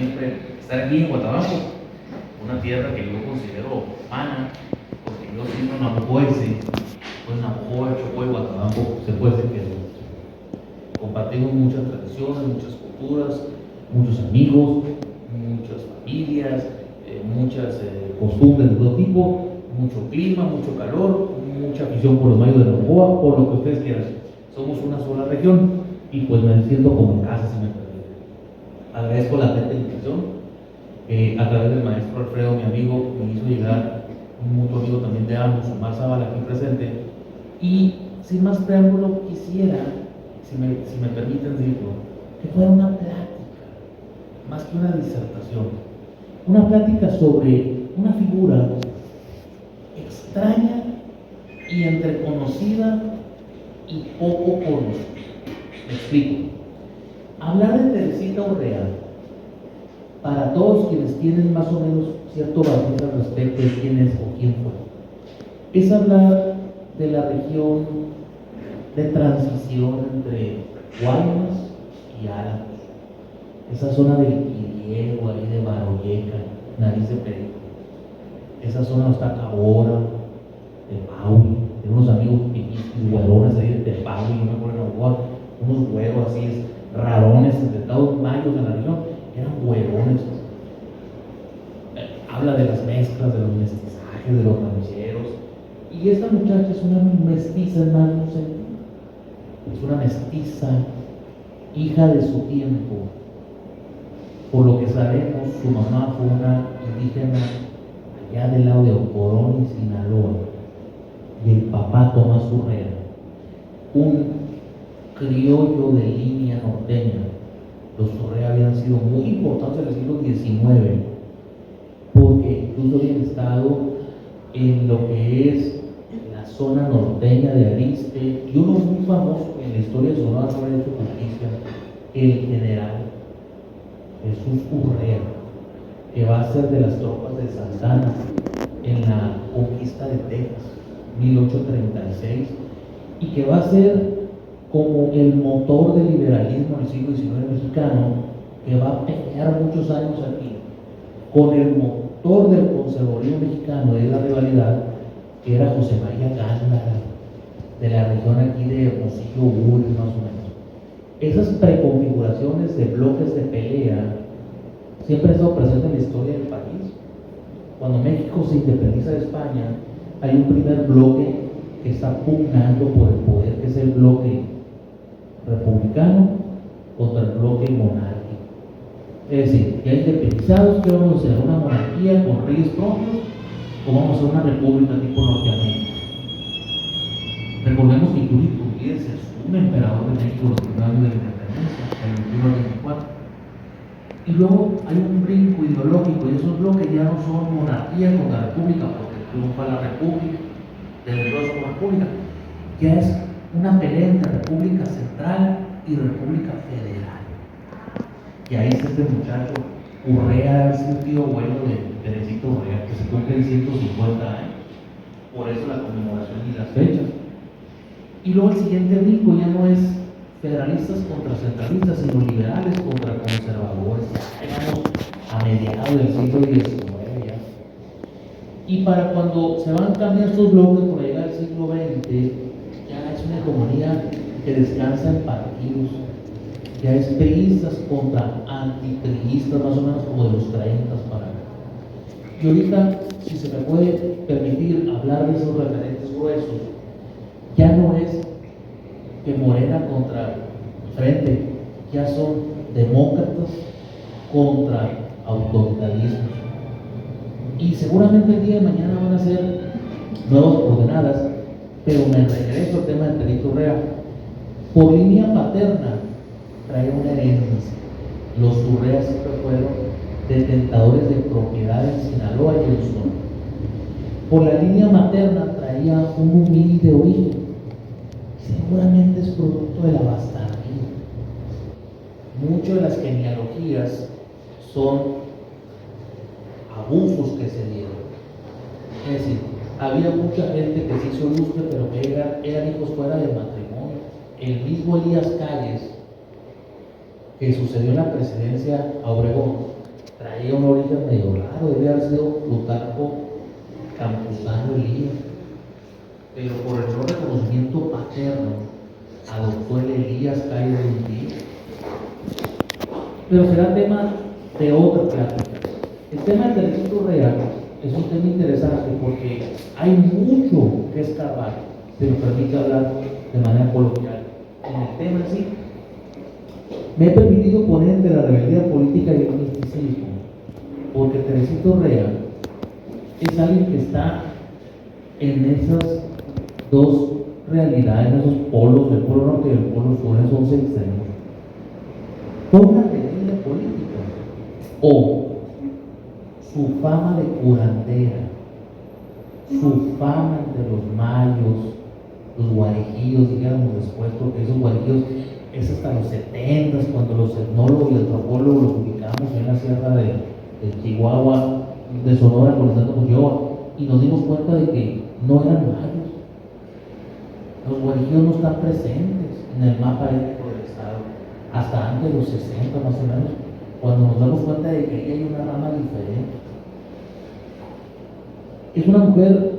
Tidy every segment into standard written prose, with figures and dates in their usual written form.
siempre estar aquí en Guatabampo, una tierra que yo considero pana, porque yo siendo namucoense, pues Navajo, Chocó y Guatabampo se puede decir que compartimos muchas tradiciones, muchas culturas, muchos amigos, muchas familias, muchas costumbres de todo tipo, mucho clima, mucho calor, mucha afición por los mayos de Navajo, por lo que ustedes quieran. Somos una sola región y pues me siento como en casa, si me permite. Agradezco la atenta invitación. A través del maestro Alfredo, mi amigo, me hizo llegar un mutuo amigo también de ambos, Omar Zavala, aquí presente. Y sin más preámbulo, quisiera, si me permiten decirlo, que fuera una plática, más que una disertación, una plática sobre una figura extraña y entre conocida y poco conocida. Me explico. Hablar de Teresita Urrea, para todos quienes tienen más o menos cierto barniz al respecto de quién es o quién fue, es hablar de la región de transición entre Guaymas y Álamos, esa zona del Quiriego, ahí de Baroyeca, Nariz de Perico, esa zona donde está Cabora, de Paui, de unos amigos piquistis, güerones ahí de Paui, no me acuerdo igual, unos güeros así, rarones, intentados mayos en la región, eran güerones. Habla de las mezclas, de los mestizajes, de los rancheros. Y esta muchacha es una mestiza, hermanos, es una mestiza, hija de su tiempo. Por lo que sabemos, su mamá fue una indígena allá del lado de Ocorón y Sinaloa, y el papá Tomás Urrea, un criollo de línea norteña. Los Urrea habían sido muy importantes en el siglo XIX, porque incluso habían estado en lo que es la zona norteña de Ariste, y uno muy famoso en la historia de Sonora sobre su justicia, el general Jesús Urrea, que va a ser de las tropas de Santana en la conquista de Texas, 1836, y que va a ser como el motor del liberalismo en el siglo XIX mexicano, que va a pelear muchos años aquí con el motor del conservadurismo mexicano de la rivalidad, que era José María Gándara, de la región aquí de Hermosillo, Ures, más o menos. Esas preconfiguraciones de bloques de pelea siempre han estado presentes en la historia del país. Cuando México se independiza de España, hay un primer bloque que está pugnando por el poder, que es el bloque republicano contra el bloque monárquico. Es decir, ya independizados, ¿qué vamos a hacer? ¿Una monarquía con reyes propios o vamos a hacer una república tipo Norteamérica? Recordemos que Iturbide es un emperador de México los primeros años de la independencia, del 21 al 24. Y luego hay un brinco ideológico, y esos bloques ya no son monarquía contra república, porque triunfa la república, desde luego somos república, ya es una pelea entre república central y república federal. Y ahí está este muchacho Urrea, es un tío bueno de Teresita Urrea, que se cumple en 150 años, por eso la conmemoración y las fechas. Y luego el siguiente brinco ya no es federalistas contra centralistas, sino liberales contra conservadores. Ya vamos a mediados del siglo XIX ya. Y para cuando se van cambiando estos bloques por llegar al siglo XX, ya es una hegemonía que descansa en partidos. Ya es priistas contra antipriistas, más o menos como de los 30 para acá. Y ahorita, si se me puede permitir hablar de esos referentes gruesos, ya no es que Morena contra Frente, ya son demócratas contra autoritarismo. Y seguramente el día de mañana van a ser nuevas coordenadas, pero me regreso al tema de Teresita Urrea. Por línea paterna trae una herencia. Los Urrea siempre fueron detentadores de propiedad en Sinaloa y en Sonora. Por la línea materna traía un humilde origen. Seguramente es producto de la bastardía. Muchas de las genealogías son abusos que se dieron. Es decir, había mucha gente que se hizo lustre, pero que eran hijos fuera de matrimonio. El mismo Elías Calles, que sucedió en la presidencia a Obregón, traía un origen medio raro, debía haber sido Plutarco Campuzano Elías, pero por el no reconocimiento paterno adoptó el Elías Cayo de un día. Pero será tema de otra plática. El tema del registro real es un tema interesante porque hay mucho que escarbar, se nos permite hablar de manera coloquial. En el tema en sí, me he permitido poner entre la rebeldía política y el misticismo, porque Teresito Real es alguien que está en esas dos realidades, en esos polos, el polo norte y el polo sur, esos dos extremos. Fue una rebelde política, o su fama de curandera, su fama entre los mayos, los guarijillos, dijéramos después, porque esos guarijillos es hasta los 70s, cuando los etnólogos y antropólogos los ubicamos en la sierra de Chihuahua, de Sonora, colonizando con Chihuahua, y nos dimos cuenta de que no eran mayos. Los guarijillos no están presentes en el mapa étnico del estado hasta antes de los 60 más o menos, cuando nos damos cuenta de que ahí hay una rama diferente. Es una mujer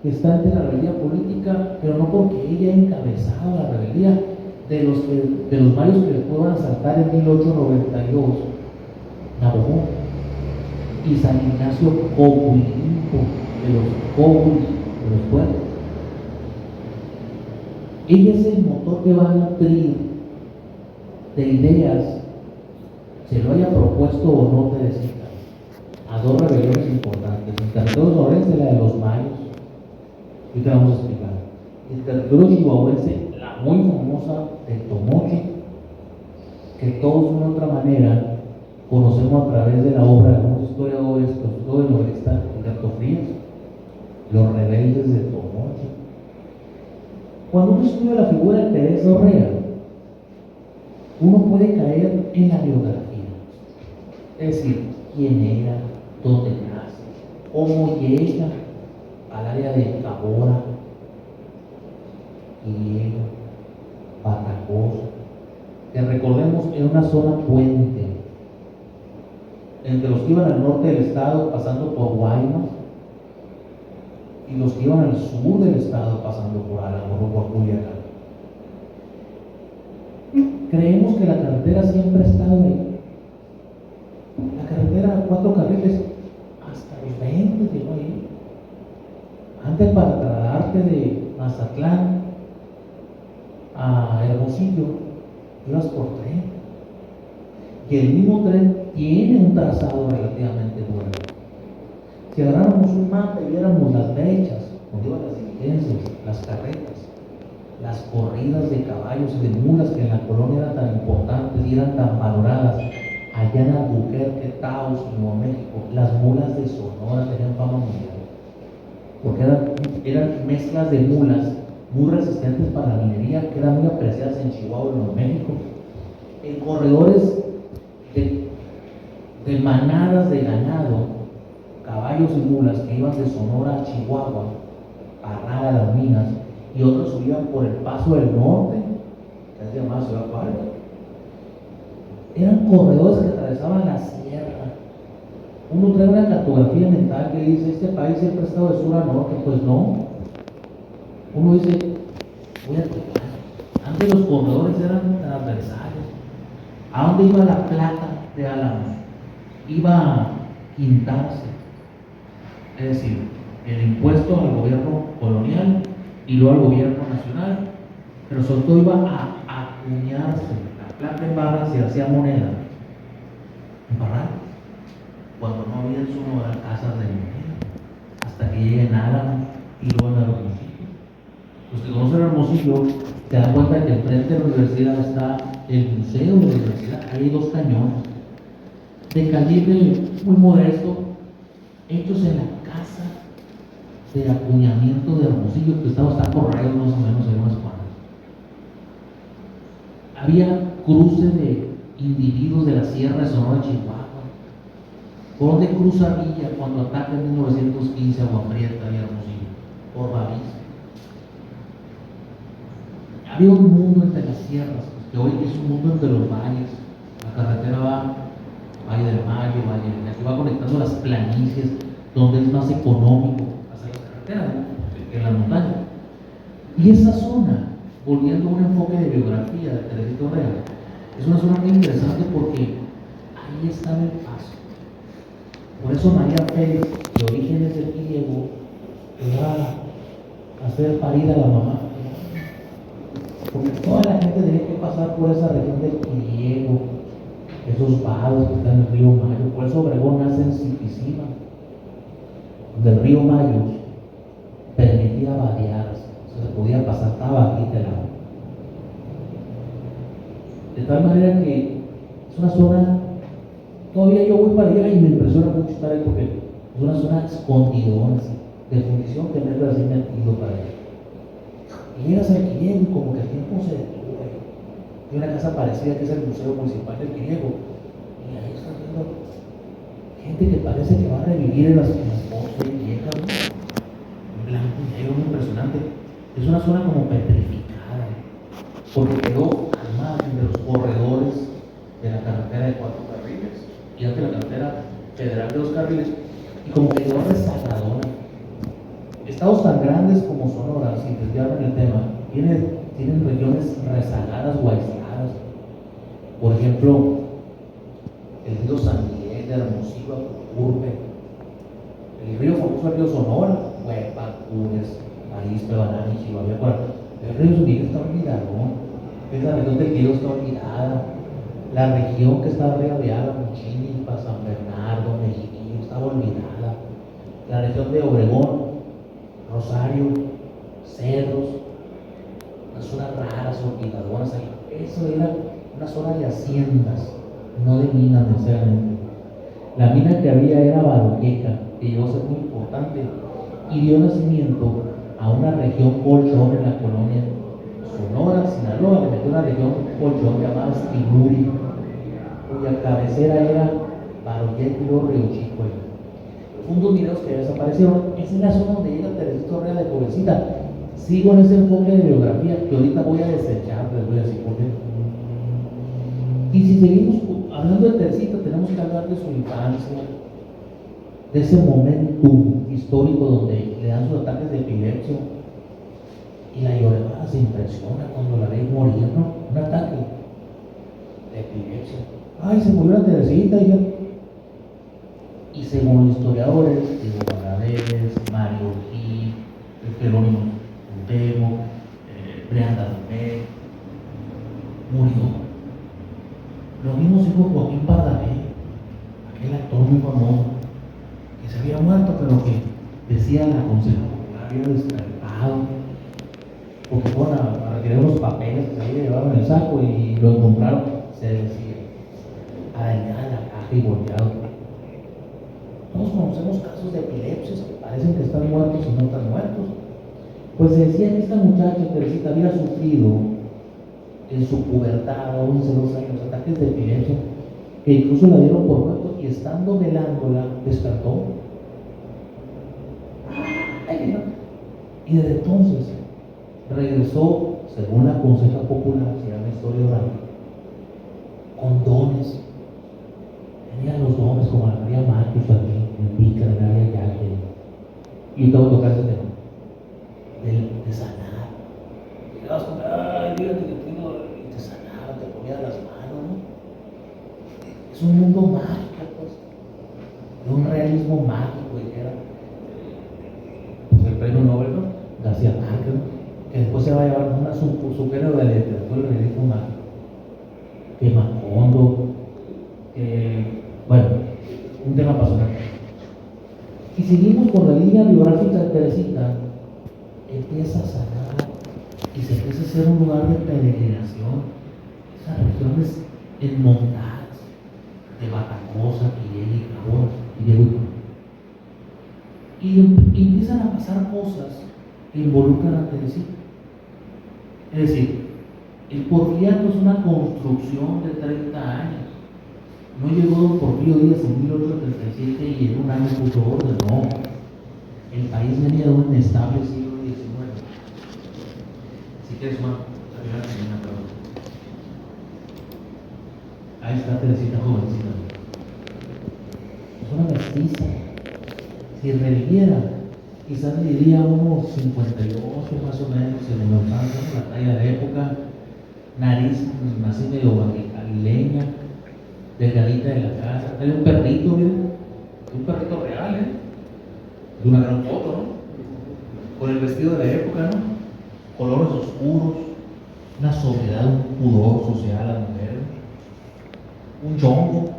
que está ante la rebeldía política, pero no porque ella haya encabezado la rebeldía de los mayos que después van a saltar en 1892, Navajo y San Ignacio Coahuilinco, de los Coahuil, de los pueblos. Ella es el motor que va a nutrir de ideas, se lo haya propuesto o no Teresita, a dos rebeliones importantes. El territorio sonorense, la de los mayos, y te vamos a explicar. El territorio chihuahuense, la muy famosa del Tomoche, que todos de una otra manera conocemos a través de la obra de algunos historiadores, sobre todo el novelista Gilberto Frías, Los rebeldes de Tomoche. Cuando uno estudia la figura de Teresa Orrea, uno puede caer en la biografía, es decir, quién era, dónde nace, cómo llega al área de Cabora, Iliego, Batacosa, que recordemos era una zona puente entre los que iban al norte del estado pasando por Guaymas y los que iban al sur del estado pasando por Álamo o por Culiacán. Creemos que la carretera siempre ha estado ahí. La carretera a 4 carriles hasta los 20 llegó ahí. Antes, para trasladarte de Mazatlán a Hermosillo, ibas por tren. Y el mismo tren tiene un trazado relativamente nuevo. Si agarráramos un mapa y viéramos las brechas donde iban las diligencias, las carretas, las corridas de caballos y de mulas que en la colonia eran tan importantes y eran tan valoradas, allá en Albuquerque, Taos, Nuevo México, las mulas de Sonora tenían fama mundial, porque eran mezclas de mulas muy resistentes para la minería, que eran muy apreciadas en Chihuahua y Nuevo México, en corredores de manadas de ganado, caballos y mulas que iban de Sonora a Chihuahua, Parral a las minas, y otros subían por el Paso del Norte, que se llamaba Ciudad Juárez. Eran corredores que atravesaban la sierra. Uno trae una cartografía mental que dice, este país siempre ha estado de sur a norte. Pues no. Uno dice, voy a tocar. Antes los corredores eran transversales. ¿A dónde iba la plata de Álamo? Iba a quintarse. Es decir, el impuesto al gobierno colonial y luego al gobierno nacional, pero sobre todo iba a acuñarse. La plata en barras se hacía moneda. En Parral, cuando no había en Sonora casas de moneda, hasta que lleguen a Álamo y luego en Hermosillo. Los que conocen Hermosillo se dan cuenta de que enfrente de la universidad está el museo de la universidad. Hay 2 cañones de calibre muy modesto, hechos en la casa de acuñamiento de Hermosillo, que estaba hasta por rayos más o menos en unas cuadras. Había cruce de individuos de la Sierra de Sonora, Chihuahua. ¿Por dónde cruza Villa cuando ataca en 1915 a Agua Prieta y Hermosillo? Por Bavis. Había un mundo entre las sierras, que hoy es un mundo entre los valles. La carretera va Valle del Mayo, Valle del Mayo, va conectando las planicies donde es más económico hacer la carretera, ¿no? Que en la montaña. Y esa zona, volviendo a un enfoque de biografía de Teresita Urrea, es una zona muy interesante porque ahí estaba el paso. Por eso María Félix, de orígenes del griego, le va a hacer parir a la mamá. Porque toda la gente tenía que pasar por esa región del griego, esos vados que están en el río Mayo. Por eso Obregón nace en Zipisima, donde el río Mayo permitía vadearse, o sea, se podía pasar, estaba aquí del lado. De tal manera que es una zona, todavía yo voy para allá y me impresiona mucho estar ahí porque es una zona escondidona, de fundición que me es así metido para allá. Y llegas al Quiriego y como que el tiempo se detuvo. Hay una casa parecida que es el Museo Municipal del Quiriego. Y ahí estás viendo gente que parece que va a revivir en las fotos viejas, ¿no? En blanco y negro, muy impresionante. Es una zona como petrificada, porque quedó al margen de los corredores de la carretera de 4 carriles y de la carretera federal de 2 carriles, y como que quedó rezagada. Estados tan grandes como Sonora, si desviaron el tema, tienen regiones rezagadas o aisladas. Por ejemplo, el río San Miguel de Hermosillo, Urbe, el río famoso, el río Sonora, Huepa, Cures, Arizpe, Banani, Chihuahua. El río San Miguel está olvidado, ¿no? La región del río está olvidada. La región que está arriba de Muchini, San Bernardo, Mexiquillo, estaba olvidada. La región de Obregón, Rosario, Cerros, unas zonas raras, olvidadoras. Eso era una zona de haciendas, no de minas necesariamente. La mina que había era Baruqueca, que llegó a ser muy importante y dio nacimiento a una región colchón en la colonia Sonora, Sinaloa. Le metió una región colchón llamada Estiluri, cuya cabecera era Baruqueca y Río Chico. Unos videos que desaparecieron. Esa es la zona donde llega Teresita Urrea de jovencita. Sigo en ese enfoque de biografía que ahorita voy a desechar, les voy a decir por qué. Y si seguimos hablando de Teresita, tenemos que hablar de su infancia, de ese momento histórico donde le dan sus ataques de epilepsia. Y la Llorona se impresiona cuando la ve morir, ¿no? Un ataque de epilepsia. Ay, se murió la Teresita, y según los historiadores, Diego Valaderes, Mario Gil, Jerónimo Montemo, Brianda Domé, murió. Lo mismo dijo Joaquín Pardavé, aquel actor muy famoso, que se había muerto, pero que decía la Conseja Popular había descartado, porque fueron a retirar unos papeles que se había llevado en el saco y lo encontraron, se decía, arañada en la caja y volteado. Todos conocemos casos de epilepsias que parecen que están muertos y no están muertos. Pues se decía que esta muchacha, Teresita, había sufrido en su pubertad, 11, 12 años, ataques de epilepsia, que incluso la dieron por muerto y estando velándola, despertó. Y desde entonces regresó, según la Conseja Popular, se llama historia oral, con dones. Tenía los dones como la María Marcos también, en Pica, en área ya. Y yo tengo que tocar ese tema de sanar. Llegabas con, ay, dígate que tengo, y te sanaba, te ponía las manos, ¿no? Es un mundo mágico, pues, de un realismo mágico, y era pues, el premio Nobel, ¿no? García Márquez, ¿no? Que después se va a llevar su género de literatura, el realismo mágico. Que Macondo, bueno, un tema apasionante. Y seguimos con la línea biográfica de Teresita, empieza a sanar y se empieza a hacer un lugar de peregrinación. Esas regiones enmontadas de Batacosa, Quiriego y Cabora, y empiezan a pasar cosas que involucran a Teresita. Es decir, el Porfiriato es una construcción de 30 años. No llegó don Porfirio Díaz en 1837 y en un año puso orden, no. El país venía de un inestable siglo XIX. Si quieres, Juan, perdón. Ahí está Teresita jovencita. mestiza. Si reviviera, quizás diría unos 58 más o menos, si me lo paso, la talla de época, nariz así medio aguileña, delgadita de la casa. Hay un perrito, miren, un perrito real, de una gran foto, ¿no? Con el vestido de la época, ¿no? Colores oscuros, una sobriedad, un pudor social a la mujer, un chongo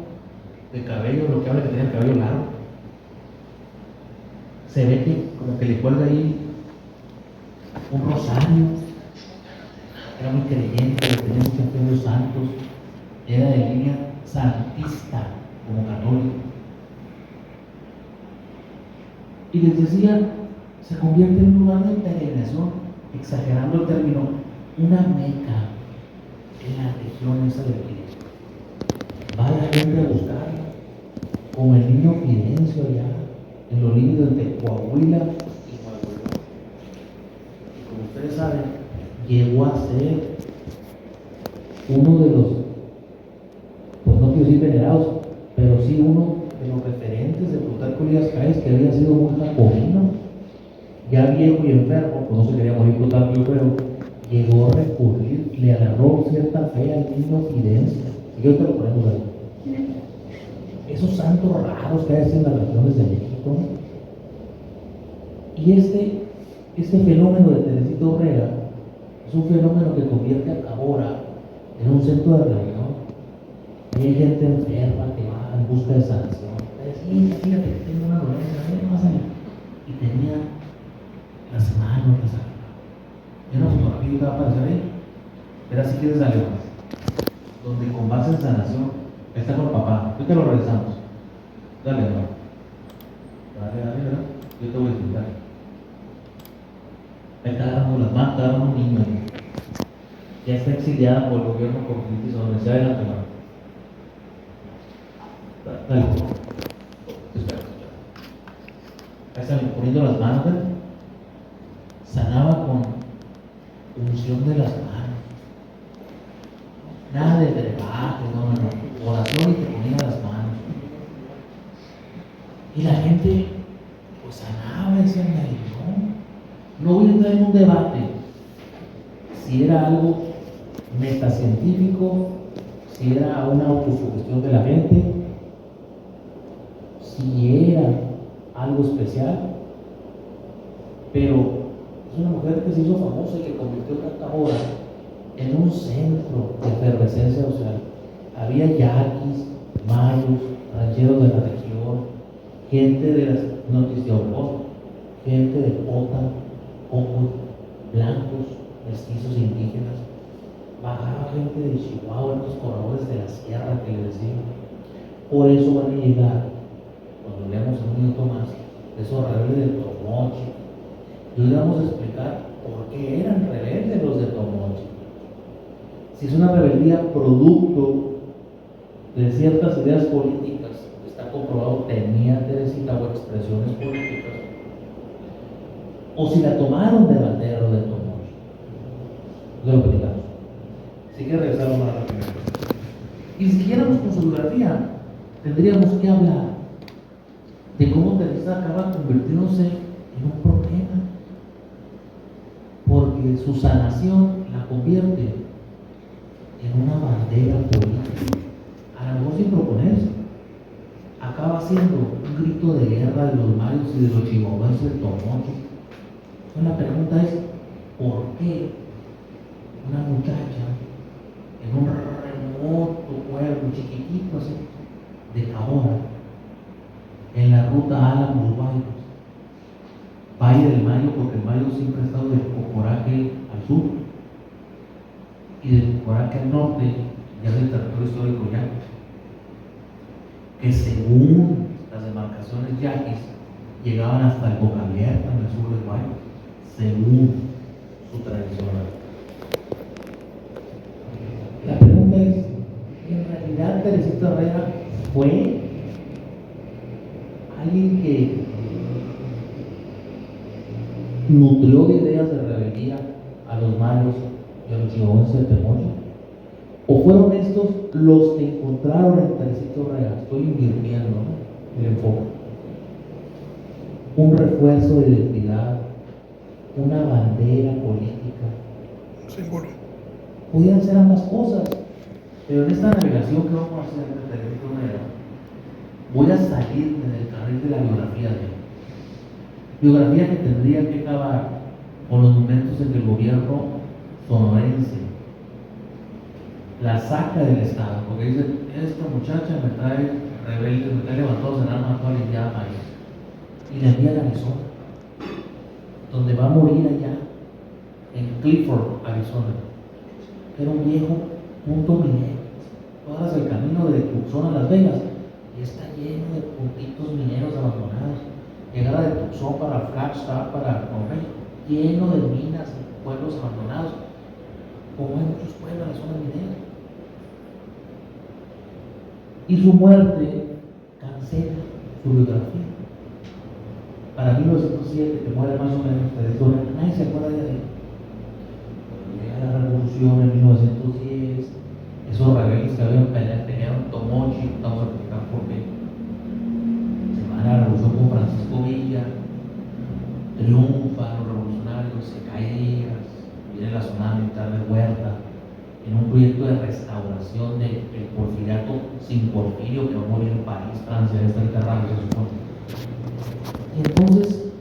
de cabello, lo que habla que tenía el cabello largo. Se ve que como que le cuelga ahí un rosario. Era muy creyente, tenía mucha fe en los santos, era de línea santista como católico. Y les decía, se convierte en un lugar de peregrinación, exagerando el término, una meca en la región esa de aquí. Va la gente a buscarla, como el niño Fidencio allá, en los límites de Coahuila y Nuevo León. Y como ustedes saben, llegó a ser uno de los, pues no quiero decir venerados, pero sí uno de los referentes de Plutarco Elías Calles, que había sido muy jacobino, ya viejo y enfermo, pues no se quería morir Plutarco, yo creo, llegó a recurrir, le agarró cierta fe al niño Fidencio, y yo te lo ponemos ahí. Esos santos raros que hay en las regiones de México. Y este fenómeno de Teresita Orrega es un fenómeno que convierte a Cabora en un centro de reunión. Hay gente enferma que va en busca de sanación. Sí, fíjate que tengo una dolencia, más allá. Y tenía las manos desarmadas. Y una fotografía que va a aparecer ahí. Pero si quieres darle más. Donde con base en sanación, está con el papá. Ahorita lo revisamos. Dale, hermano. Dale, ¿verdad? Yo te voy a explicar. Ahí está dando las manos, está dando un niño. Ya está exiliada por el gobierno por crisis o donde sea de la semana. Dale. Espera. Ahí está poniendo las manos, ¿verdad? Sanaba con unción de las manos. Nada de brebaje, no. Oración y te ponía las manos. Y la gente, pues sanaba ese animal. No voy a entrar en un debate si era algo metacientífico, si era una autosugestión de la gente, si era algo especial, pero es una mujer que se hizo famosa y que convirtió Cabora en un centro de efervescencia social. Había yaquis, mayos, rancheros de la región, gente de las noticias de Obregón, gente de Pota, ojos blancos, mestizos indígenas. Bajaba gente de Chihuahua, los corredores de la sierra que le decían. Por eso van a llegar, cuando leamos en un minuto más, esos rebeldes de Tomochi. Y hoy vamos a explicar por qué eran rebeldes los de Tomochi. Si es una rebeldía producto de ciertas ideas políticas, está comprobado, tenía Teresita o expresiones políticas, o si la tomaron de bandera o de Tomochi. Eso lo platicamos. Así que regresamos más rápido. Y si siguiéramos con su biografía, tendríamos que hablar de cómo Teresita acaba convirtiéndose en un problema, porque su sanación la convierte en una bandera política, a lo mejor sin proponerse. Acaba siendo un grito de guerra de los mayos y de los chihuahuenses de Tomochi. Entonces la pregunta es, ¿por qué una muchacha en un remoto pueblo chiquitito así de Cabora, en la ruta Álamos Guayos, Valle del Mayo, porque el Mayo siempre ha estado de Cocoraque al sur y de Cocoraque al norte, ya es el territorio histórico ya, que según las demarcaciones yaquis llegaban hasta el Boca Abierta en el sur del Mayo, según su tradición. La pregunta es, ¿en realidad Teresita Orrega fue alguien que nutrió de ideas de rebeldía a los mayos y a los chihuahuenses de Tomochi? ¿O fueron estos los que encontraron en Teresita Orrega? Estoy invirtiendo, ¿no? el enfoque. Un refuerzo de identidad, una bandera política. Un símbolo. Podían ser ambas cosas, pero en esta navegación que vamos a hacer desde el libro, voy a salirme del carril de la biografía de él. Biografía que tendría que acabar con los momentos en que el gobierno sonorense la saca del Estado, porque dice, esta muchacha me trae rebeldes, me trae levantados en armas actuales y ya país. Y la envía a Arizona, donde va a morir allá, en Clifford, Arizona. Era un viejo punto minero. Tú agarras el camino de Tucson a Las Vegas y está lleno de puntitos mineros abandonados. Llegar de Tucson para Flagstaff, para Conway, lleno de minas y pueblos abandonados, como hay muchos pueblos en la zona minera. Y su muerte cancela su biografía. Para 1907, que muere más o menos esta historia, nadie se acuerda de él. Llega la revolución en 1910, esos rebeldes que habían peleado en Tomochi, vamos a explicar por qué. Se va a la revolución con Francisco Villa, triunfan los revolucionarios, se cae, viene la zona militar de Huerta, en un proyecto de restauración del porfiriato sin Porfirio, que va a morir en París, Francia, está enterrado, se supone. Y entonces,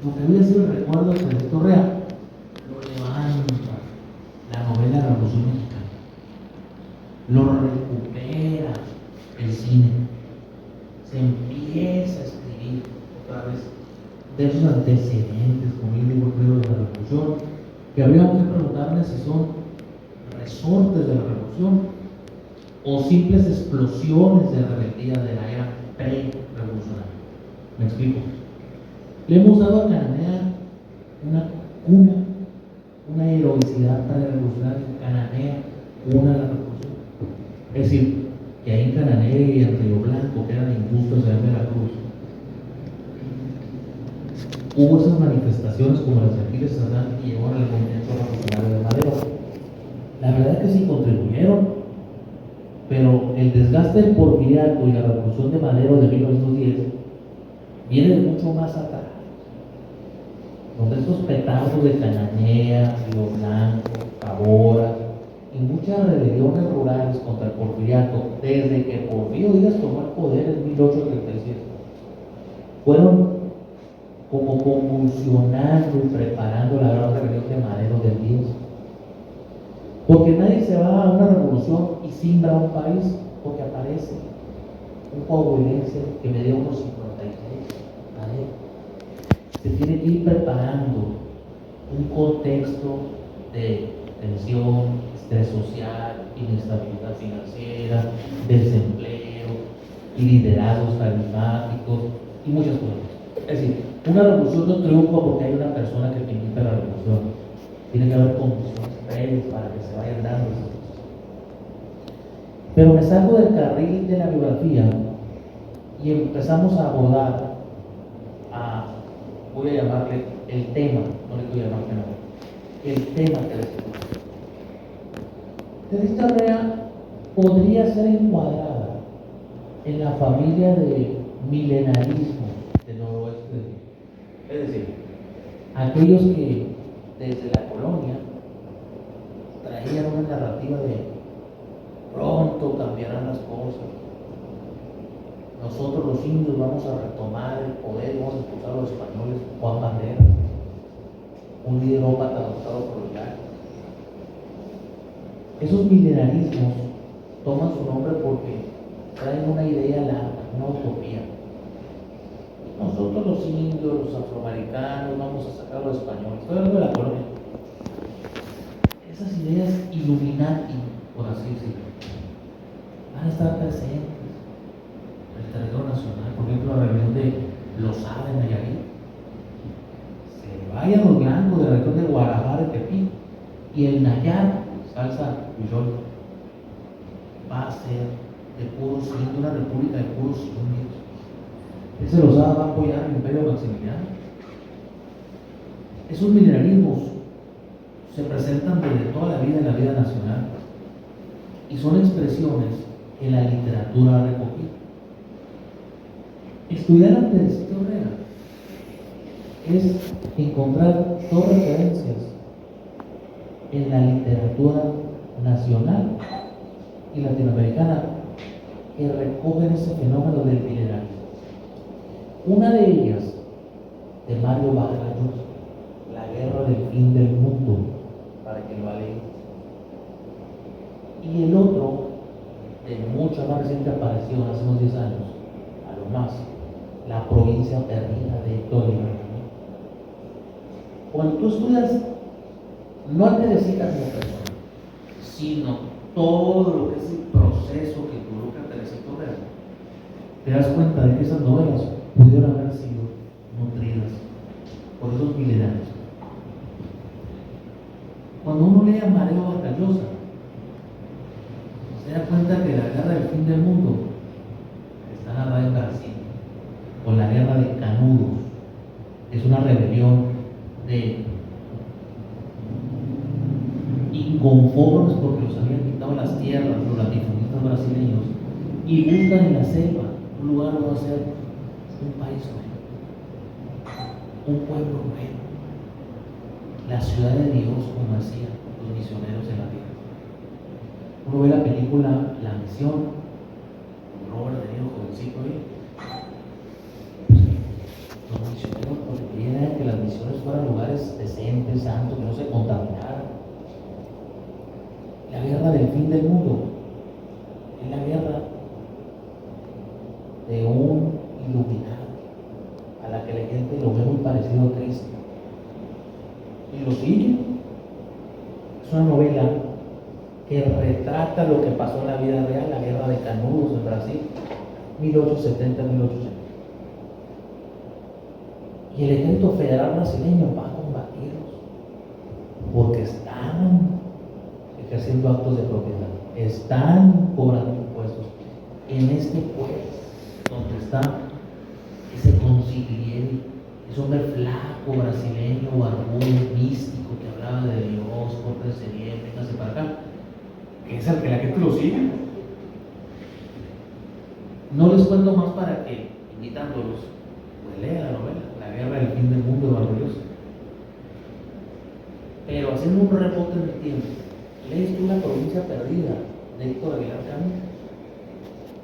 lo que había sido el recuerdo del Francisco Real, lo levanta la novela de la Revolución Mexicana, lo recupera el cine, se empieza a escribir otra vez de esos antecedentes, como el libro de la Revolución, que habría que preguntarme si son resortes de la Revolución o simples explosiones de rebeldía de la era pre-revolucionaria. ¿Me explico? Le hemos dado a Cananea una cuna, una heroicidad pre-revolucionaria. Cananea, cuna de la revolución. Es decir, que ahí en Cananea y en Río Blanco, que eran injustos de Veracruz, hubo esas manifestaciones como las de Aquiles Cerdán que llevaron al movimiento revolucionario de Madero. La verdad es que sí contribuyeron, pero el desgaste del porfiriato y la revolución de Madero de 1910 viene de mucho más atrás, donde estos petardos de Cananea, Río Blanco, Tabora y muchas rebeliones rurales contra el porfiriato, desde que Porfirio Díaz tomó el poder en 1837, fueron como convulsionando y preparando la gran rebelión de Madero del 10. Porque nadie se va a una revolución y simbra un país, porque aparece un coahuilense que me dio unos 56, Madero. Se tiene que ir preparando un contexto de tensión, estrés social, inestabilidad financiera, desempleo, y liderazgos carismáticos y muchas cosas. Es decir, una revolución no triunfa porque hay una persona que inicia la revolución. Tiene que haber condiciones previas para que se vayan dando esas cosas. Pero me salgo del carril de la biografía y empezamos a abordar voy a llamarle el tema, no le voy a llamar tema, el tema que les Teresa Rea podría ser encuadrada en la familia de milenarismo del noroeste. Es decir, aquellos que desde la colonia traían una narrativa de pronto cambiarán las cosas. Nosotros los indios vamos a retomar el poder, vamos a expulsar a los españoles. Juan Bandera, un liderópata adoptado por los llanos. Esos milenarismos toman su nombre porque traen una idea larga, una utopía. Nosotros los indios, los afroamericanos, vamos a sacar a los españoles. Estoy hablando de la colonia. Esas ideas Illuminati, por así decirlo, van a estar presentes en el territorio nacional. Por ejemplo, la rebelión de Lozada en Nayarit. Se vayan los blancos de la región de Guadalajara, de Tepic, y el Nayar, Salsa Puyol, va a ser de puros indios, una república de puros indios. Ese Lozada va a apoyar el imperio Maximiliano. Esos milenarismos se presentan desde toda la vida en la vida nacional y son expresiones que la literatura ha recogido. Estudiar a Teresita Ortega es encontrar dos referencias en la literatura nacional y latinoamericana que recogen ese fenómeno del milenario. Una de ellas, de Mario Vargallosa, La guerra del fin del mundo, para que lo lean. Y el otro, de mucha más reciente aparición, hace unos 10 años, a lo más, La provincia perdida de Héctor Guimarães. Cuando tú estudias, no a Teresita como persona, sino todo lo que es el proceso que involucra a Teresita Ortega, te das cuenta de que esas novelas pudieron haber sido nutridas por esos milenarios. Cuando uno lee a Mario Vargallosa, se da cuenta que la guerra del fin del mundo está narrada en Brasil, o la guerra de Canudos, es una rebelión de inconformes porque los habían quitado las tierras, los latifundistas brasileños, y buscan en la selva un lugar donde hacer un país nuevo, un pueblo nuevo, la ciudad de Dios, como decían los misioneros en la tierra. Uno ve la película La Misión, Robert De Niro, jovencito ahí. Los misioneros lo que querían era que las misiones fueran lugares decentes, santos, que no se contaminaran. La guerra del fin del mundo es la guerra de un iluminado a la que la gente lo ve muy parecido a Cristo y lo sigue. Es una novela que retrata lo que pasó en la vida real, la guerra de Canudos en Brasil, 1870-1880. Y el ejército federal brasileño va a combatirlos porque están ejerciendo actos de propiedad, están cobrando impuestos en este pueblo donde está ese consigliere, ese hombre flaco, brasileño, barbudo, místico, que hablaba de Dios, córtese bien, véngase para acá, que es al que la gente lo sigue. No les cuento más para que, invitándolos, pues lea la novela, La guerra del fin del mundo de Vargallosa. Pero haciendo un rebote en el tiempo, lees tú La provincia perdida de Héctor Aguilar Camín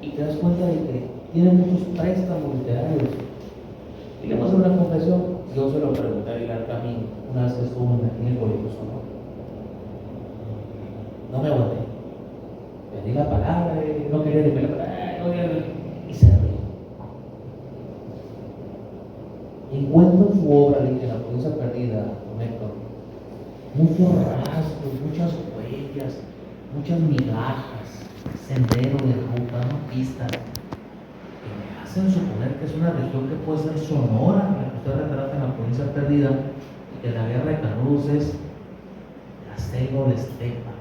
y te das cuenta de que tiene muchos préstamos literarios. Y le paso una confesión, yo se lo pregunté a Aguilar Camín una vez que estuvo en el Colegio Sonoro. No me aguanté. Pedí la palabra, no quería decir la palabra, y se rió. Encuentro en su obra de La provincia perdida, don Héctor, muchos rasgos, muchas huellas, muchas migajas, senderos de ruta, ¿no? Pistas, que me hacen suponer que es una región que puede ser Sonora, la que usted retrata en La provincia perdida, y que la guerra de Canudos es la selva o la estepa,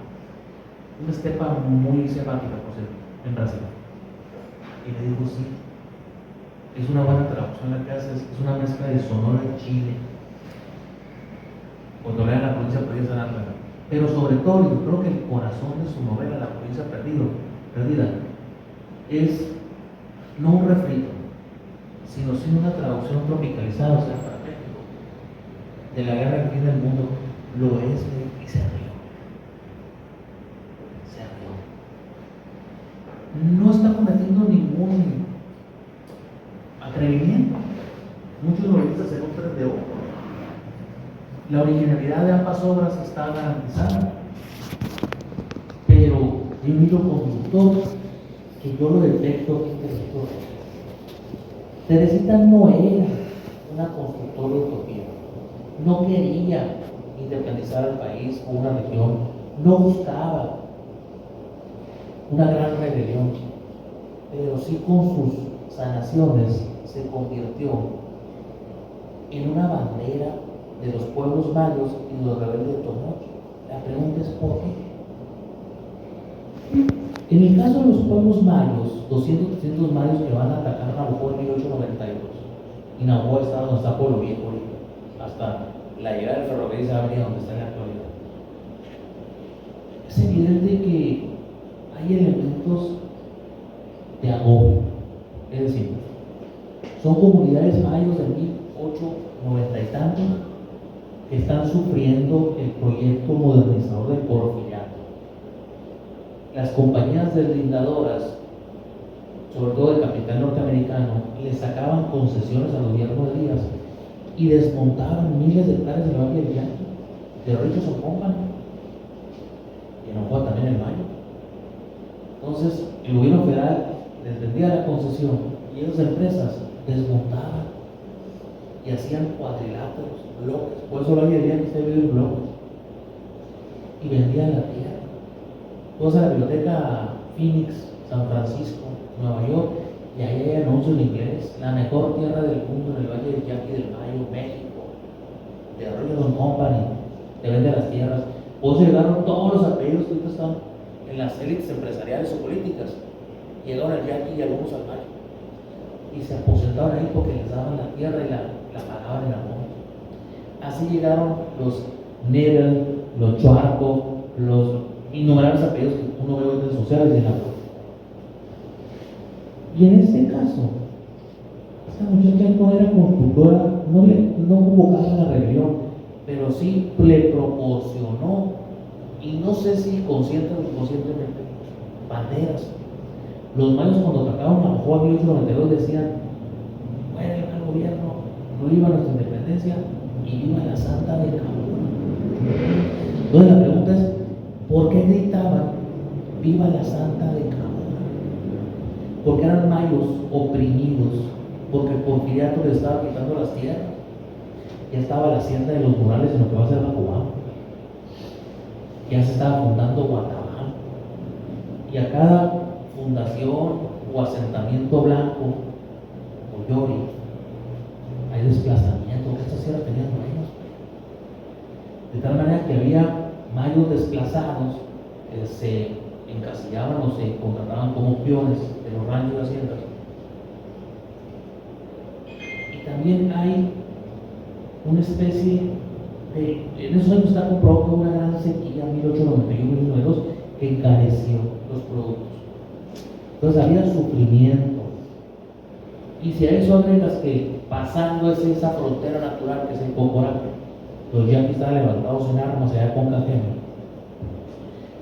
una estepa muy selvática, por cierto, en Brasil. Y le digo, sí, es una buena traducción la que haces, es una mezcla de Sonora y Chile. Cuando lean La provincia perdida se dan cuenta. Pero sobre todo, yo creo que el corazón de su novela, La provincia perdida, es no un refrito, sino una traducción tropicalizada, o sea, para México, de la guerra del fin del mundo. Lo es, y se rió. Se rió. No está cometiendo ningún atrevimiento. Muchos novelistas se nutren de oro. La originalidad de ambas obras está garantizada, pero hay un hilo conductor que yo lo detecto aquí en Teresita. Teresita no era una constructora de utopía, no quería independizar al país o una región, no buscaba una gran rebelión, pero sí con sus sanaciones se convirtió en una bandera de los pueblos malos y de los rebeldes de Tomocho. La pregunta es ¿por qué? En el caso de los pueblos malos, 200 mayos que van a atacar a Navajo en 1892, y Navajo está donde está Pueblo Viejo ahorita, hasta la llegada del ferrocarril se avenida donde está en la actualidad. Es evidente que hay elementos de agobio, es decir, Son comunidades mayos de 1890 y tantos que están sufriendo el proyecto modernizador del Porfiriato. Las compañías deslindadoras, sobre todo el capital norteamericano, le sacaban concesiones al gobierno de Díaz y desmontaban miles de hectáreas del Valle del Yaqui, de Richardson Company, y en Oaxaca también el Mayo. Entonces, el gobierno federal les vendía la concesión y esas empresas desmontaban y hacían cuadriláteros, bloques. Por eso el Valle del Yaqui está dividido en bloques. Y vendían la tierra. Toda esa biblioteca Phoenix, San Francisco, Nueva York, y ahí hay anuncios en inglés: la mejor tierra del mundo en el Valle del Yaqui del Mayo, México, de Richardson Company, te vende las tierras. Por eso llegaron todos los apellidos que ahorita están en las élites empresariales o políticas. Llegaron al Yaqui y algunos al Mayo. Y se aposentaron ahí porque les daban la tierra y la pagaban en amor. Así llegaron los Nebel, los Chuarco, los innumerables apellidos que uno ve en redes sociales de la foto. Y en este caso, esta muchacha no era constructora, no convocaba la rebelión, pero sí le proporcionó, y no sé si consciente o inconscientemente, banderas. Los mayos, cuando atacaron a Oaxaca en 1892, decían: muere el mal gobierno, viva nuestra independencia y viva la Santa de Cabura. Entonces la pregunta es: ¿por qué gritaban viva la Santa de Cabura? Porque eran mayos oprimidos, porque el Porfiriato les estaba quitando las tierras. Ya estaba la hacienda de los Morales en lo que va a ser Bacobán. Ya se estaba fundando Guatabán. Y a cada fundación o asentamiento blanco o yori hay desplazamiento, que estas tierras tenían mayos. De tal manera que había mayos desplazados que se encasillaban o se contrataban como peones de los ranchos y haciendas. Y también hay una especie de, en esos años está comprobado que hubo una gran sequía, 1891-1902, que encareció los productos. Entonces había sufrimiento. Y si a eso agregas que pasando esa frontera natural que se incorpora, los yaquis estaban levantados en armas allá con Cajeme,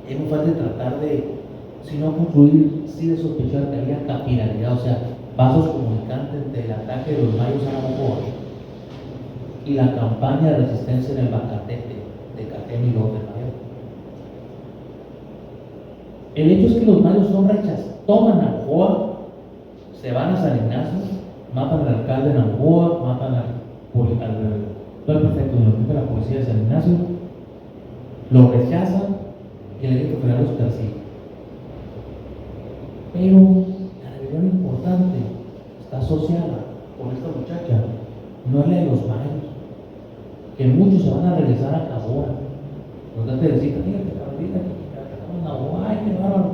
es muy fácil tratar de, si no concluir, sí de sospechar que había capilaridad, o sea, vasos comunicantes entre el ataque de los mayos a Navajo y la campaña de resistencia en el Bacatete de Cajeme y López Mayor. El hecho es que los mayos son rechazados, toman Navajo, se van a San Ignacio, matan al alcalde de Navajo, matan al prefecto de la policía de San Ignacio, lo rechazan y el ejército federal los persigue. Pero la rebelión importante está asociada con esta muchacha, no es la de los mayos, que muchos se van a regresar a Cabora. Los de decir: fíjate, Carolina, ay, qué bárbaro.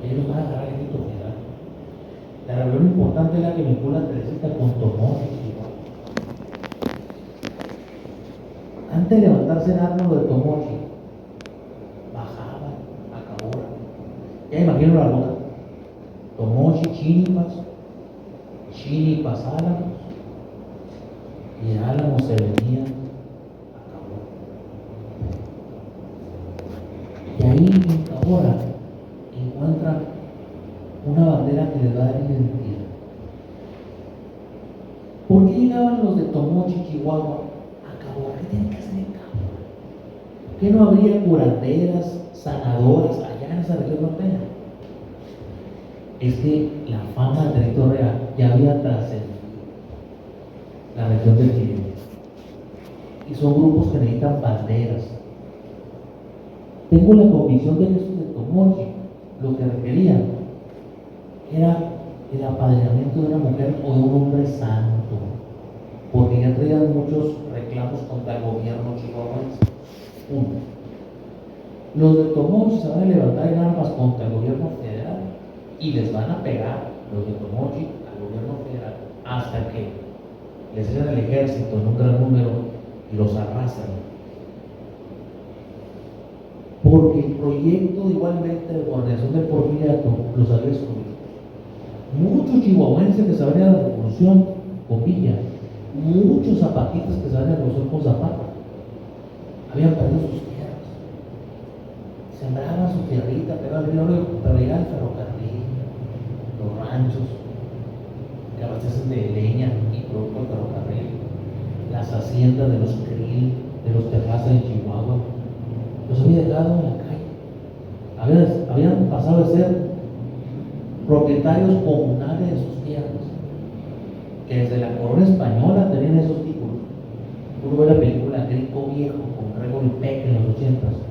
Ellos van a agarrar el ejército federal. La rebelión importante es la que vincula a Teresita con Tomochi. Antes de levantarse en armas lo de Tomochi, bajaban a Cabora. Ya imagino la ruta: Tomochi, Chinipas, Álamos, y de Álamos se venía a Cabora. Y ahí en Cabora encuentran una bandera que les da identidad. ¿Por qué llegaban los de Tomochi, Chihuahua, a Cabora? ¿Qué tienen que hacer en Cabora? ¿Por qué no habría curanderas, sanadoras allá en esa región norteña? Es que la fama del territorio real ya había trascendido la región del Chile. Y son grupos que necesitan banderas. Tengo la convicción de que esos de Tomochi lo que requerían era el apadrinamiento de una mujer o de un hombre santo, porque ya traían muchos reclamos contra el gobierno chihuahuense. Uno, los de Tomochi se van a levantar en armas contra el gobierno federal y les van a pegar los de Tomochi al gobierno federal hasta que les den el ejército en un gran número y los arrasan. Porque el proyecto igualmente de guarnición del Porfiriato los había excluido. Muchos chihuahuenses que sabían de la revolución con Villa. Muchos zapatistas que se van a negociar con Zapata habían perdido sus tierras. Sembraban su tierrita, pero llegaba el ferrocarril, los ranchos que abastecen de leña y producto del ferrocarril, las haciendas de los Krill, de los Terrazas en Chihuahua, los había dejado en la calle. Habían pasado a ser propietarios comunales de sus tierras, que desde la corona española tenían esos títulos. Uno ve la película Gringo Viejo con Gregory Peck en los 80s.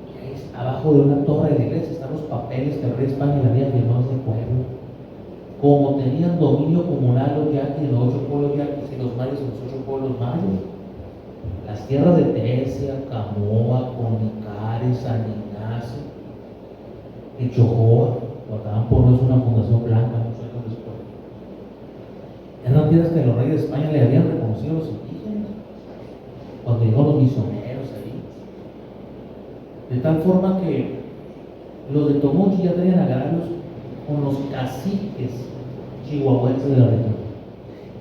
Y ahí abajo de una torre de la iglesia están los papeles que el rey de España le había firmado a ese pueblo. Como tenían dominio comunal los yaquis en los 8 pueblos yaquis y los mayos en los 8 pueblos mayos, las tierras de Tesia, Camoa, Conicares, San Ignacio y Chojoa, guardaban por eso una fundación blanca muchos años después. Eran tierras que los reyes de España le habían reconocido a los indígenas cuando llegaron los misioneros ahí. De tal forma que los de Tomochi ya tenían agrarios con los caciques chihuahuenses de la región.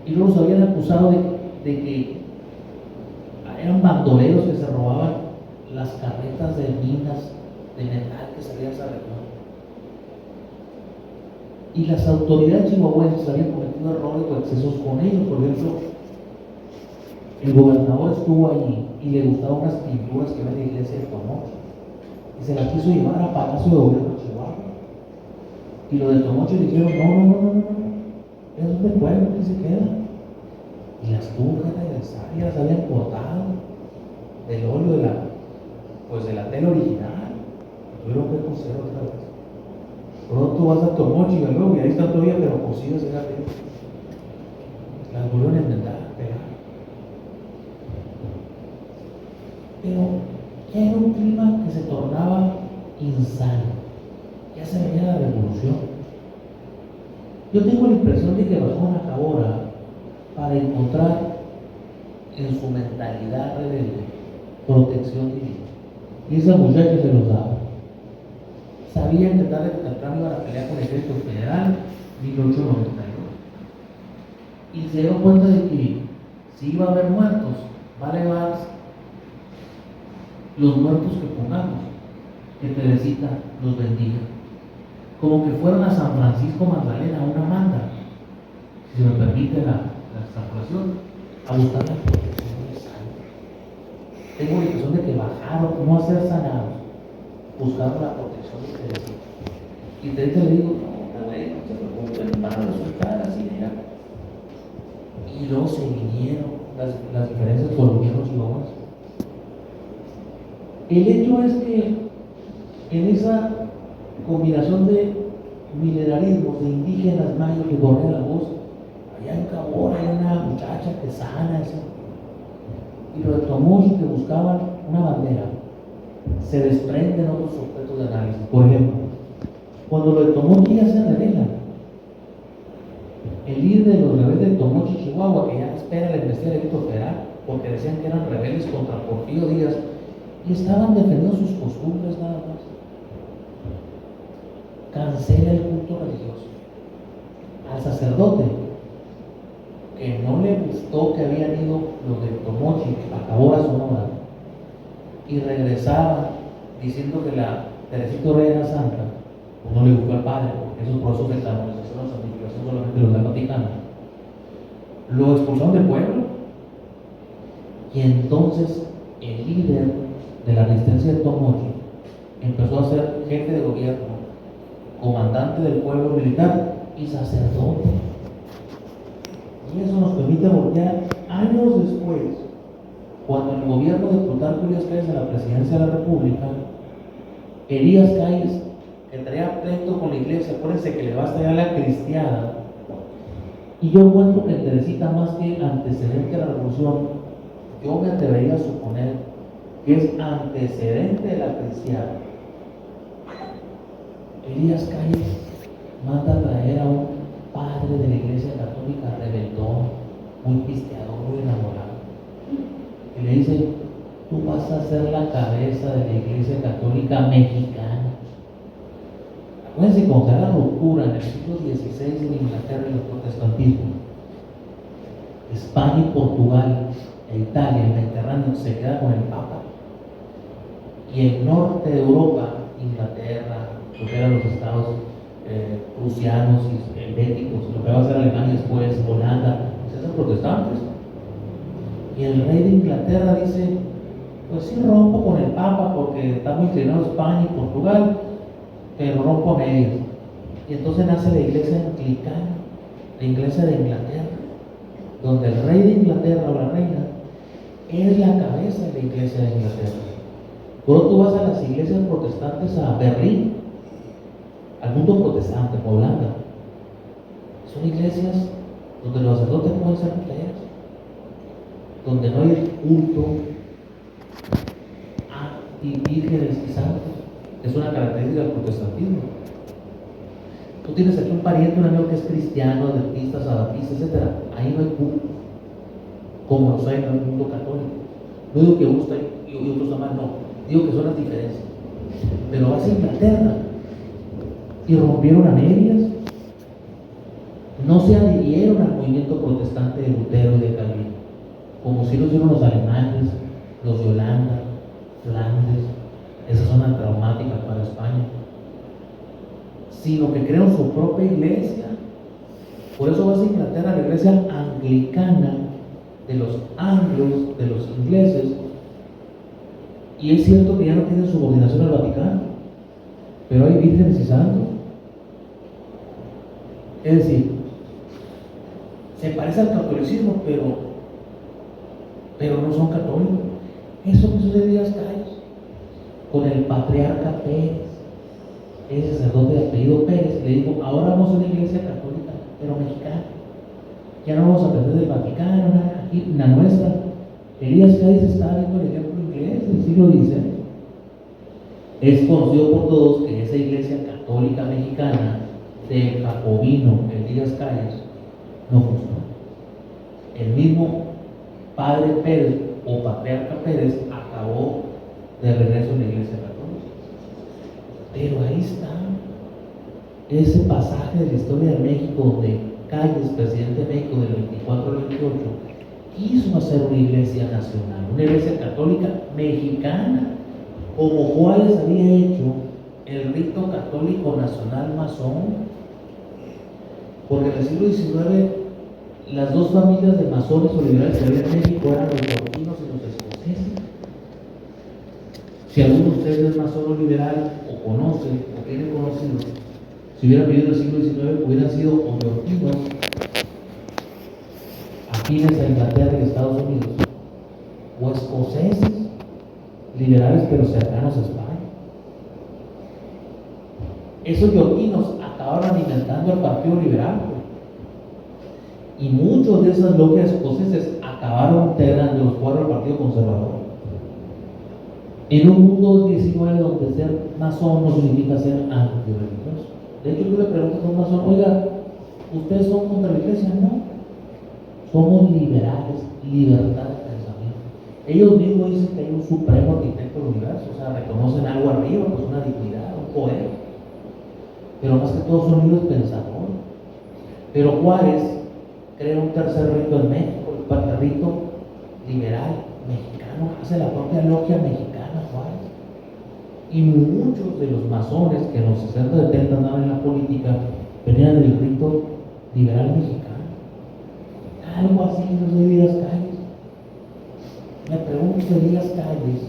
Y luego los habían acusado de que eran bandoleros que se robaban las carretas de minas de metal que salían de esa región. Y las autoridades chihuahuenses habían cometido errores o excesos con ellos. Por ejemplo, el gobernador estuvo allí y le gustaban unas pinturas que ven en la iglesia de Tomochi y se las quiso llevar a Palacio de Gobierno de Chihuahua. Y los de Tomochi le dijeron: no, es un pueblo que se queda. Y las tuvo que regresar, y las habían cortado del óleo de la tela original. Tuvieron que coser otra vez. Pronto vas a Tomochi y ahí está todavía, pero cosidas en la tela. Las volvieron a enmendar, a pegar. Pero era un clima que se tornaba insano. Ya se venía la revolución. Yo tengo la impresión de que bajaron a Cabora para encontrar en su mentalidad rebelde protección divina. Y esa muchacha se los daba. Sabían que tarde o temprano iban a pelear con el ejército federal 1892. Y se dieron cuenta de que si iba a haber muertos, vale más los muertos que pongamos, que Teresita los bendiga. Como que fueron a San Francisco Magdalena, a una manda, si se me permite la extrapolación, a buscar la protección del santo. Tengo la impresión de que bajaron, no a ser sanados, buscaron la protección de Teresita. Y Teresita le digo: no se preocupen, van a resultar así, mira. Y luego se vinieron las diferencias con los viejos chihuahuas. El hecho es que en esa combinación de milenarismos, de indígenas mayos que corren la voz, allá en Cabora hay una muchacha que sana eso. Y los de Tomochi que buscaban una bandera, se desprenden otros objetos de análisis. Por ejemplo, cuando los de Tomochi ya se revelan, el líder de los rebeldes de Tomochi, Chihuahua, que ya espera la investigación del delito federal, porque decían que eran rebeldes contra Porfirio Díaz, y estaban defendiendo sus costumbres nada más, cancela el culto religioso. Al sacerdote, que no le gustó que habían ido los de Tomochi a Cabora, Sonora, y regresaban diciendo que la Teresita Rey era santa, pues no le gustó al padre, porque esos procesos de canonización o santificación solamente los da el Vaticano. Lo expulsaron del pueblo, y entonces el líder de la resistencia de Tomochi empezó a ser jefe de gobierno, comandante del pueblo militar y sacerdote. Y eso nos permite voltear años después, cuando en el gobierno de Plutarco Elías Calles en la presidencia de la República, Elías Calles, que traía pleito con la iglesia, acuérdense que le basta ya la cristiada, y yo encuentro que Teresita, más que antecedente de la revolución, yo me atrevería a suponer que es antecedente de la cristiada. Elías Calles manda a traer a un padre de la iglesia católica rebeldón, muy pisteador, muy enamorado, y le dice: tú vas a ser la cabeza de la iglesia católica mexicana. Acuérdense, cuando se da la ruptura en el siglo XVI en Inglaterra y el protestantismo, España y Portugal e Italia, el Mediterráneo, se queda con el Papa. Y el norte de Europa, Inglaterra, lo que eran los estados prusianos y helvéticos, lo que va a ser Alemania después, Holanda, se hacen protestantes. Y el rey de Inglaterra dice, pues sí rompo con el Papa porque está muy inclinado España y Portugal, pero rompo a medias. Y entonces nace la iglesia anglicana, la iglesia de Inglaterra, donde el rey de Inglaterra o la reina es la cabeza de la iglesia de Inglaterra. Cuando tú vas a las iglesias protestantes a Berlín, al mundo protestante, a Holanda, son iglesias donde los sacerdotes pueden ser mujeres, donde no hay culto anti-vírgenes y santos, es una característica del protestantismo. Tú tienes aquí un pariente, un amigo que es cristiano, adventista, sabatista, etc. Ahí no hay culto, como los hay en el mundo católico. No digo que uno está ahí y otro está mal, no. Digo que son las diferencias. Pero vas a Inglaterra y rompieron a medias. No se adhirieron al movimiento protestante de Lutero y de Calvino, como si lo hicieron los alemanes, los de Holanda, Flandes, esa zona traumática para España, sino que crearon su propia iglesia. Por eso vas a Inglaterra, la iglesia anglicana de los anglos, de los ingleses, y es cierto que ya no tienen subordinación al Vaticano, pero hay vírgenes y santos. Es decir, se parece al catolicismo, pero no son católicos. Eso que sucede en Díaz Calles con el patriarca Pérez, ese sacerdote de apellido Pérez, le dijo, ahora vamos a una iglesia católica, pero mexicana. Ya no vamos a aprender del Vaticano, nada, aquí, la nuestra. Elías Calles está viendo el ejemplo inglés del siglo XVI. Es conocido por todos que esa iglesia católica mexicana de Jacobino, Elías Calles, no funcionó. El mismo padre Pérez o patriarca Pérez acabó de regreso en la iglesia católica. Pero ahí está ese pasaje de la historia de México donde Calles, presidente de México del 24 al 28, quiso hacer una iglesia nacional, una iglesia católica mexicana, como Juárez había hecho el rito católico nacional masón. Porque en el siglo XIX las dos familias de masones o liberales que había en México eran los nortinos y los escoceses. Si alguno de ustedes es masón o liberal, o conoce, o tiene conocido, si hubieran vivido en el siglo XIX, hubieran sido o nortinos, afines a Inglaterra y Estados Unidos, o escoceses, liberales pero cercanos a España. Esos yorquinos acabaron alimentando al Partido Liberal, y muchos de esas logias escoceses acabaron integrando los cuadros del Partido Conservador. En un mundo del 19 donde ser masón no significa ser antirreligioso. De hecho, tú le preguntas a un masón, oiga, ¿ustedes son contra la iglesia? No, somos liberales, libertad de pensamiento. Ellos mismos dicen que hay un supremo arquitecto del universo, o sea, reconocen algo arriba, pues una dignidad, un poder. Pero más que todo son libres pensadores. Pero Juárez crea un tercer rito en México, el rito liberal mexicano, hace la propia logia mexicana Juárez. Y muchos de los masones que en los 60 70 andaban en la política venían del rito liberal mexicano. Algo así no de Díaz Calles. Me pregunto de Díaz Calles,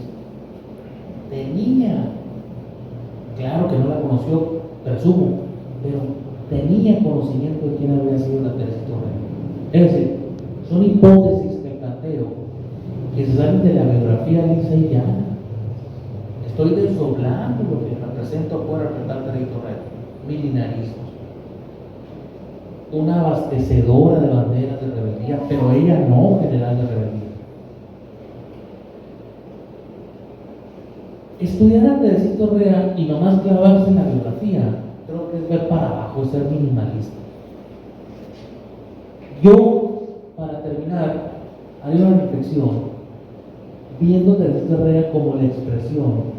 de niña, claro que no la conoció, presumo, pero tenía conocimiento de quién había sido la Teresa Torres. Es decir, son hipótesis que planteo que se salen de la biografía lisa y llana. Estoy desdoblando lo que represento por representar Teresa Torres, milenarismos. Una abastecedora de banderas de rebeldía, pero ella no general de rebeldía. Estudiar a Teresa Torres y nomás clavarse en la biografía, creo que es ver para abajo, es ser minimalista. Yo, para terminar, haría una reflexión viendo a Teresa Torres como la expresión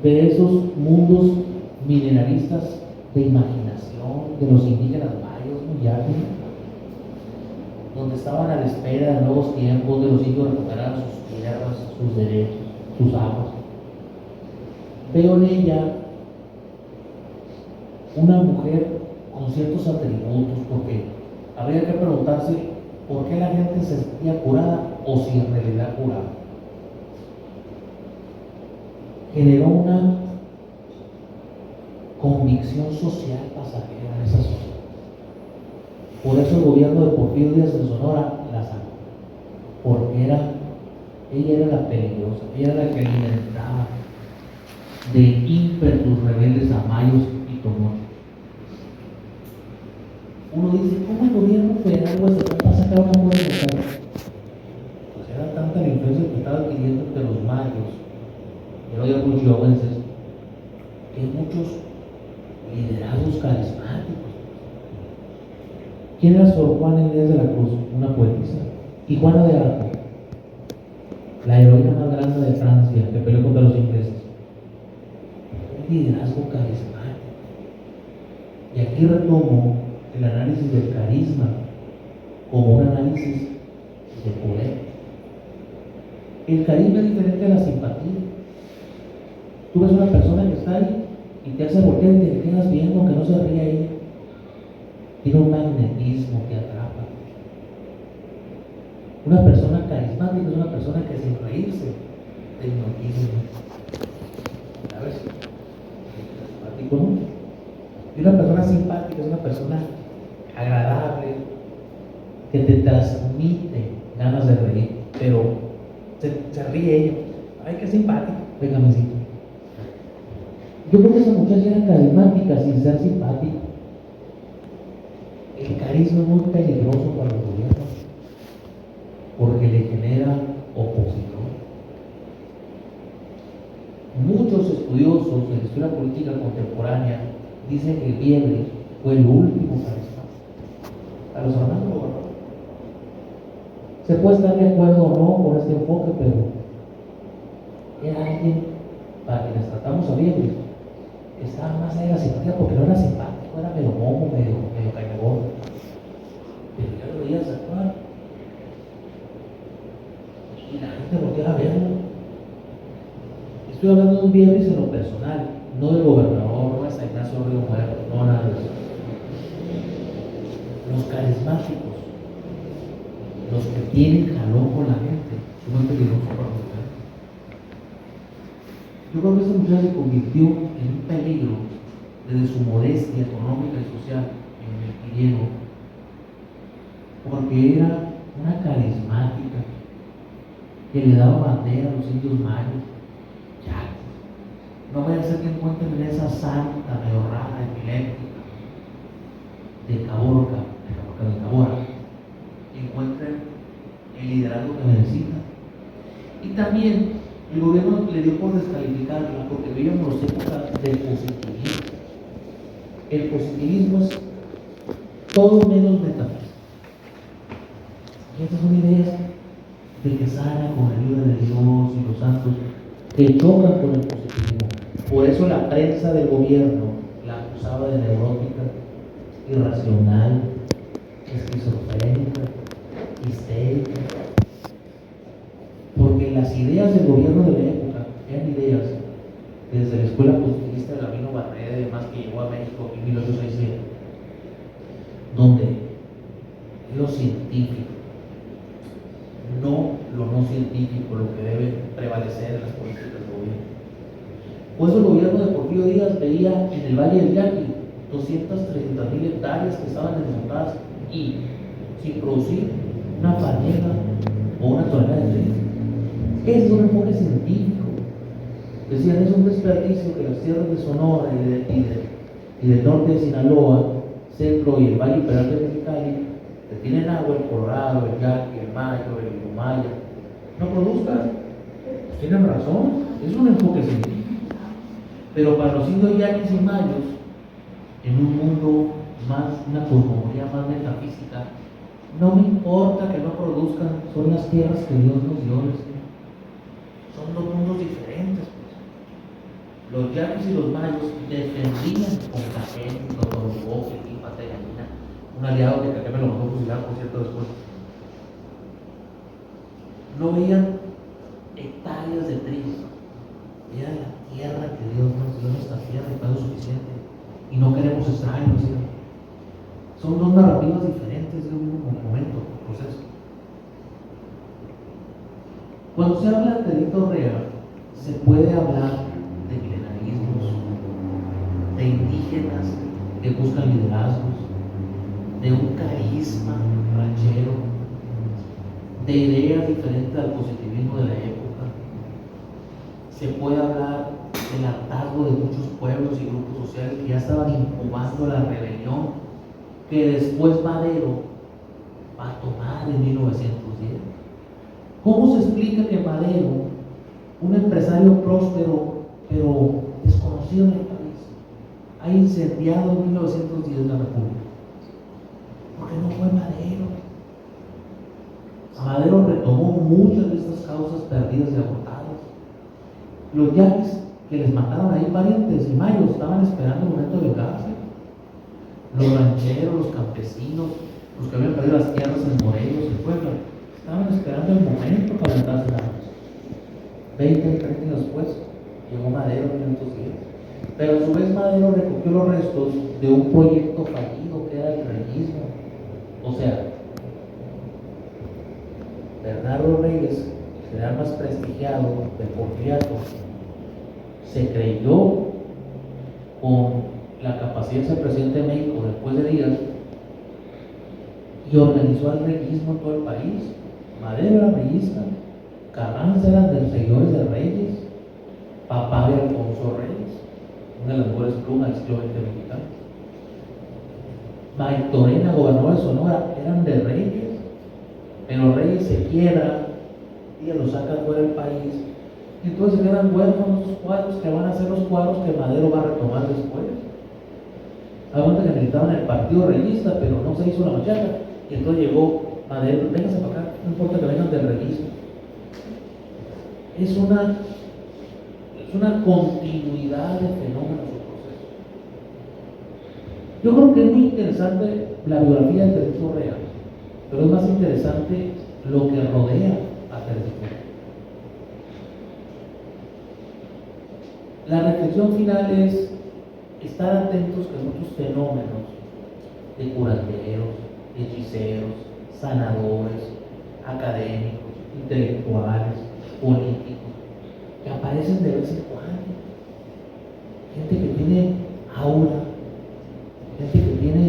de esos mundos mineralistas de imaginación de los indígenas mayos, muy ágiles. donde estaban a la espera de nuevos tiempos, de los indios recuperaran sus tierras, sus derechos, sus aguas. Veo en ella una mujer con ciertos atributos, porque habría que preguntarse por qué la gente se sentía curada o si en realidad curaba. Generó una convicción social pasajera en esa sociedad. Por eso el gobierno de Porfirio Díaz de Sonora la sacó, porque ella era la peligrosa, ella era la que alimentaba de ímpetus rebeldes a Mayos y Tomocho. Uno dice, ¿cómo el gobierno federal o estatal va a sacar una mujer local? Pues era tanta la influencia que estaba adquiriendo entre los Mayos y los chihuahuenses, que hay muchos liderazgos carismáticos. ¿Quién era Sor Juana Inés de la Cruz? Una poetisa. Y Juana de Arco, la heroína más grande de Francia, que peleó contra los ingleses. Un liderazgo carismático. Y aquí retomo el análisis del carisma como un análisis de poder. El carisma es diferente a la simpatía. Tú ves una persona que está ahí y te hace voltear y te quedas viendo que no se ríe ella. Tiene un magnetismo que atrapa. Una persona carismática es una persona que sin reírse te hipnotiza. ¿Sabes? Simpático, ¿no? Y una persona simpática es una persona agradable que te transmite ganas de reír, pero se ríe ella. Ay, qué simpático. Venga, mi hijito. Yo creo que esa muchacha era carismática sin ser simpática. El carisma es muy peligroso para los gobiernos porque le genera oposición. Muchos estudiosos de la historia política contemporánea dicen que Viebre fue el último carismático. A los hermanos lo ganó. Se puede estar de acuerdo o no con este enfoque, pero era alguien, para quienes tratamos a Viebre, que estaba más allá de la simpatía porque no era simpático, era medio momo, medio cañagón. Pero ya lo veías actuar. Y la gente volteaba a verlo. Estoy hablando de un Viebre en lo personal, no del gobernador, no de San Ignacio Río Muerto, no nada de eso. Los carismáticos, los que tienen jalón con la gente, son muy peligrosos para los gobiernos. Yo creo que esta mujer se convirtió en un peligro desde su modestia económica y social en el Quiriego, porque era una carismática que le daba bandera a los indios mayos. Ya, no vaya a ser que encuentren en esa santa medio rara, epiléptica, de Cabora, encuentren el liderazgo que necesitan. Y también el gobierno le dio por descalificarla porque vivíamos las épocas del positivismo. El positivismo es todo menos metafísico. Y estas son ideas de que sana con la ayuda de Dios y los santos que chocan con el positivismo. Por eso la prensa del gobierno la acusaba de neurótica, irracional, esquizofrénica, histérica. Porque las ideas del gobierno de la época eran ideas desde la escuela positivista de Gabino Barreda y demás que llegó a México en 1867, donde lo científico, no lo no científico, lo que debe prevalecer en las políticas del gobierno. Por eso el gobierno de Porfirio Díaz veía en el Valle del Yaqui 230,000 hectáreas que estaban desmontadas y sin producir una panela o una tonelada de trigo. Ese es un enfoque científico. Decían, es un desperdicio que las tierras de Sonora y del norte de Sinaloa, centro y el Valle Imperial de Mexicali, que tienen agua, el Colorado, el Yaqui, el Mayo, el Humaya, no produzcan. Pues tienen razón, es un enfoque científico. Pero para los indios yaquis y mayos, en un mundo más, una cosmogonía más metafísica, no me importa que no produzcan, son las tierras que Dios nos dio. Son dos mundos diferentes. Pues. Los yaquis y los mayos defendían con café, Doctor Hugo, Filipa, Teganina, un aliado que me lo mandó fusilar, por cierto, después. no veían hectáreas de trigo, veían la tierra que Dios nos dio, nuestra tierra, y fue lo suficiente. Y no queremos extraños, ¿sí? Son dos narrativas diferentes de un momento, proceso. Cuando se habla de delito real, se puede hablar de milenarios, de indígenas que buscan liderazgos, de un carisma ranchero, de ideas diferentes al positivismo de la época. Se puede hablar del hartazgo de muchos pueblos y grupos sociales que ya estaban incubando la rebelión que después Madero va a tomar en 1910. ¿Cómo se explica que Madero, un empresario próspero pero desconocido en el país, ha incendiado en 1910 la República? Porque no fue Madero. Madero retomó muchas de estas causas perdidas y abortadas. Los yaquis que les mataron ahí parientes y mayos estaban esperando el momento de vengarse. Los rancheros, los campesinos, los que habían perdido las tierras en Morelos, en Puebla, estaban esperando el momento para levantarse en armas. 20 y 30 años después, llegó Madero en 1910. Pero a su vez Madero recogió los restos de un proyecto fallido que era el reyismo. O sea, Bernardo Reyes, el general más prestigiado del Porfiriato, se creyó con la capacidad de ser presidente de México después de Díaz y organizó el reyismo en todo el país. Madero era reyista, Carranza eran de los seguidores de Reyes, papá de Alfonso Reyes, una de las mejores plumas del siglo XX mexicano. Magdalena, gobernador de Sonora, eran de Reyes, pero Reyes se quiebra y lo saca fuera del país. Y entonces quedan huérfanos esos cuadros que van a ser los cuadros que Madero va a retomar después. Aguanta que necesitaban el partido reyista, pero no se hizo la machaca. Y entonces llegó Madero, vénganse para acá, no importa que vengan del reyismo. Es una continuidad de fenómenos o procesos. Yo creo que es muy interesante la biografía de Teresa Urrea, pero es más interesante lo que rodea a Teresa Urrea. La reflexión final es estar atentos que muchos fenómenos de curanderos, hechiceros, sanadores, académicos, intelectuales, políticos, que aparecen de vez en cuando. Gente que tiene aura, gente que tiene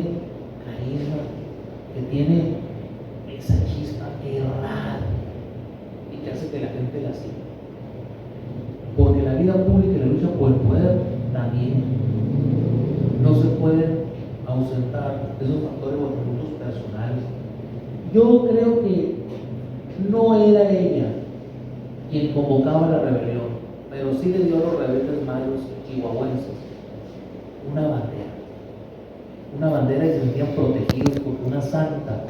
carisma, que tiene esa chispa que irradia y que hace que la gente la siga. Porque la vida pública y la lucha por el poder también no se pueden ausentar de esos factores o atributos personales. Yo creo que no era ella quien convocaba la rebelión, pero sí le dio a los rebeldes mayos chihuahuenses una bandera y se sentían protegidos porque una santa